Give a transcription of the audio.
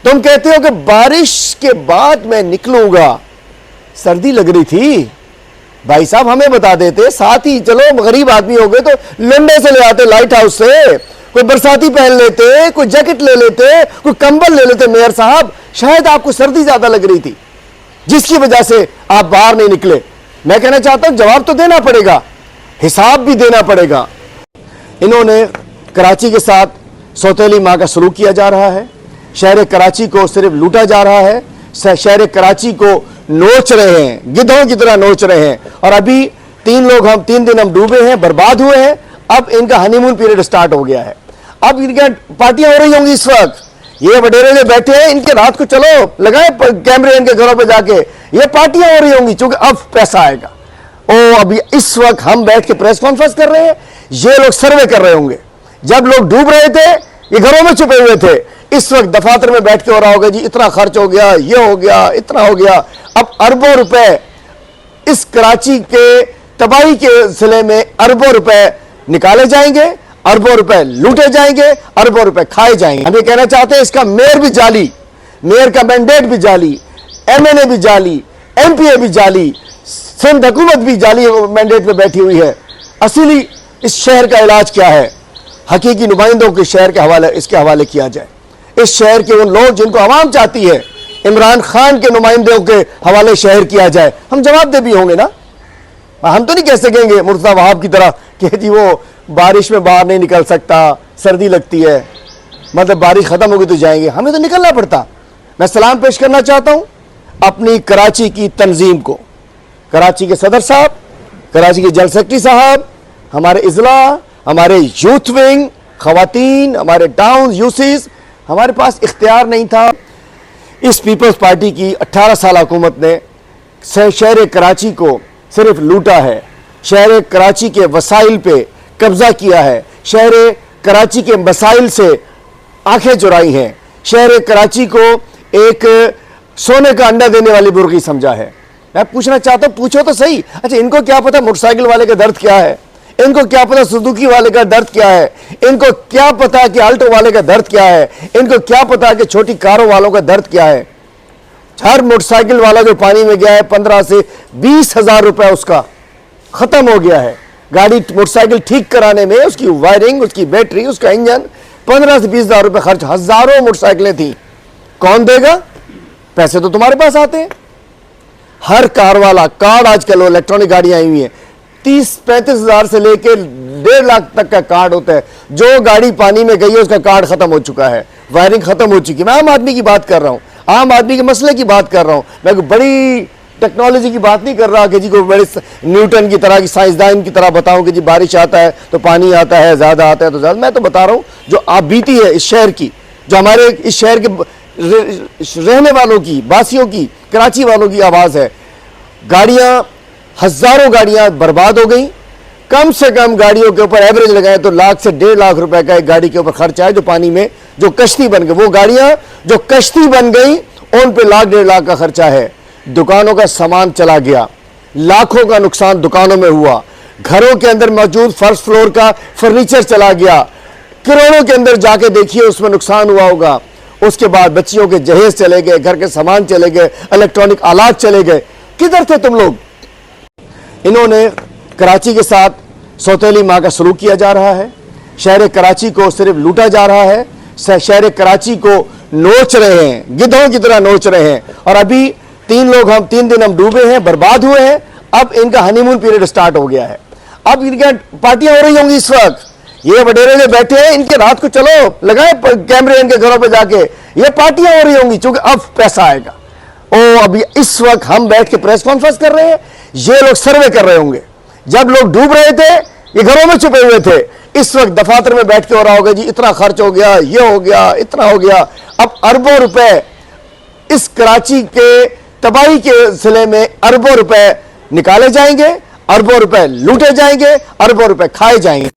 तुम कहते हो कि बारिश के बाद मैं निकलूंगा, सर्दी लग रही थी। भाई साहब हमें बता देते, साथ ही चलो गरीब आदमी हो गए तो लंडे से ले आते, लाइट हाउस से कोई बरसाती पहन लेते, कोई जैकेट ले लेते, कोई कंबल ले लेते। मेयर साहब शायद आपको सर्दी ज्यादा लग रही थी जिसकी वजह से आप बाहर नहीं निकले। मैं कहना चाहता हूं जवाब तो देना पड़ेगा, हिसाब भी देना पड़ेगा। इन्होंने कराची के साथ सौतेली मां का सलूक किया जा रहा है, शहर कराची को सिर्फ लूटा जा रहा है, शहर कराची को नोच रहे हैं, गिद्धों की तरह नोच रहे हैं। और अभी 3 दिन हम डूबे हैं, बर्बाद हुए हैं। अब इनका हनीमून पीरियड स्टार्ट हो गया है। अब इनके पार्टियां हो रही होंगी इस वक्त, ये वडेरे जो बैठे हैं इनके रात को चलो लगाए कैमरे इनके घरों पे जाके, ये पार्टियां हो रही होंगी क्योंकि अब पैसा आएगा। ओ अभी इस वक्त हम बैठ के प्रेस कॉन्फ्रेंस कर रहे हैं, ये लोग सर्वे कर रहे होंगे। जब लोग डूब रहे थे ये घरों में छुपे हुए थे, इस वक्त दफातर में बैठ के हो रहा होगा जी इतना खर्च हो गया, ये हो गया, इतना हो गया। अब अरबों रुपए इस कराची के तबाही के सिले में अरबों रुपए निकाले जाएंगे, अरबों रुपए लूटे जाएंगे, अरबों रुपए खाए जाएंगे। हम ये कहना चाहते हैं इसका मेयर भी जाली, मेयर का मैंडेट भी जाली, एमएनए भी जाली, एमपीए भी जाली, सिंध हुकूमत भी जाली मैंडेट में बैठी हुई है। असली इस शहर का इलाज क्या है, हकीकी नुमाइंदों के शहर के हवाले इसके हवाले किया जाए। इस शहर के उन लोग जिनको आवाम चाहती है, इमरान खान के नुमाइंदों के हवाले शहर किया जाए। हम जवाबदेह भी होंगे ना, हम तो नहीं कह सकेंगे मुर्तज़ा वहाब की तरह कि जी वो बारिश में बाहर नहीं निकल सकता, सर्दी लगती है, मतलब बारिश खत्म होगी तो जाएंगे। हमें तो निकलना पड़ता। मैं सलाम पेश करना चाहता हूं अपनी कराची की तंजीम को, कराची के सदर साहब, कराची के जनरल सेक्रेटरी साहब, हमारे इजला, हमारे यूथ विंग, खवातीन, हमारे टाउन यूसीज। हमारे पास इख्तियार नहीं था। इस पीपल्स पार्टी की 18 साल हुकूमत ने शहर कराची को सिर्फ लूटा है, शहर कराची के वसाइल पे कब्जा किया है, शहर कराची के मसाइल से आंखें चुराई हैं, शहर कराची को एक सोने का अंडा देने वाली बुर्गी समझा है। मैं पूछना चाहता हूं, पूछो तो सही, अच्छा इनको क्या पता मोटरसाइकिल वाले का दर्द क्या है, इनको क्या पता सुजुकी वाले का दर्द क्या है, इनको क्या पता कि आल्टो वाले का दर्द क्या है, इनको क्या पता कि छोटी कारों वालों का दर्द क्या है। हर मोटरसाइकिल वाला जो पानी में गया है 15 से 20 हजार रुपए उसका खत्म हो गया है। गाड़ी मोटरसाइकिल ठीक कराने में उसकी वायरिंग, उसकी बैटरी, उसका इंजन 15 से 20 हजार रुपए खर्च। हजारों मोटरसाइकिलें थी, कौन देगा? पैसे तो तुम्हारे पास आते हैं। हर कार वाला कार्ड, आजकल इलेक्ट्रॉनिक गाड़ियां आई हुई हैं, 30-35 हजार से लेकर 1.5 लाख तक का कार्ड होता है। जो गाड़ी पानी में गई है उसका कार्ड खत्म हो चुका है, वायरिंग खत्म हो चुकी है। मैं आम आदमी की बात कर रहा हूं, आम आदमी के मसले की बात कर रहा हूं। मैं कोई बड़ी टेक्नोलॉजी की बात नहीं कर रहा कि जी को बड़े न्यूटन की तरह की साइंसदान की तरह बताऊं कि जी बारिश आता है तो पानी आता है, ज्यादा आता है तो ज्यादा। मैं तो बता रहा हूं जो आप बीती है इस शहर की, जो हमारे इस शहर के रहने वालों की, वासियों की, कराची वालों की आवाज है। गाड़ियां, हजारों गाड़ियां बर्बाद हो गई। कम से कम गाड़ियों के ऊपर एवरेज लगाए तो लाख से 1.5 लाख रुपए का एक गाड़ी के ऊपर खर्चा है जो पानी में जो कश्ती बन गई। वो गाड़ियां जो कश्ती बन गई उन पे लाख 1.5 लाख का खर्चा है। दुकानों का सामान चला गया, लाखों का नुकसान दुकानों में हुआ। घरों के अंदर मौजूद फर्स्ट फ्लोर का फर्नीचर चला गया, करोड़ों के अंदर जाके देखिए उसमें नुकसान हुआ होगा। उसके बाद बच्चियों के जहेज चले गए, घर के सामान चले गए, इलेक्ट्रॉनिक आलात चले गए। किधर थे तुम लोग? इन्होंने कराची के साथ सौतेली मां का सलूक किया जा रहा है, शहर कराची को सिर्फ लूटा जा रहा है, शहर कराची को नोच रहे हैं, गिद्धों की तरह नोच रहे हैं। और अभी 3 दिन हम डूबे हैं, बर्बाद हुए हैं। अब इनका हनीमून पीरियड स्टार्ट हो गया है। अब इनके पार्टियां हो रही होंगी इस वक्त, ये वडेरे जो बैठे हैं इनके रात को चलो लगाए कैमरे इनके घरों पे जाके, ये पार्टियां हो रही होंगी क्योंकि अब पैसा आएगा। ओ अभी इस वक्त हम बैठ के प्रेस कॉन्फ्रेंस कर रहे हैं, ये लोग सर्वे कर रहे होंगे। जब लोग डूब रहे थे ये घरों में छुपे हुए थे, इस वक्त दफातर में बैठ के हो रहा होगा जी इतना खर्च हो गया, ये हो गया, इतना हो गया। अब अरबों रुपए इस कराची के तबाही के सिले में अरबों रुपए निकाले जाएंगे, अरबों रुपए लूटे जाएंगे, अरबों रुपए खाए जाएंगे।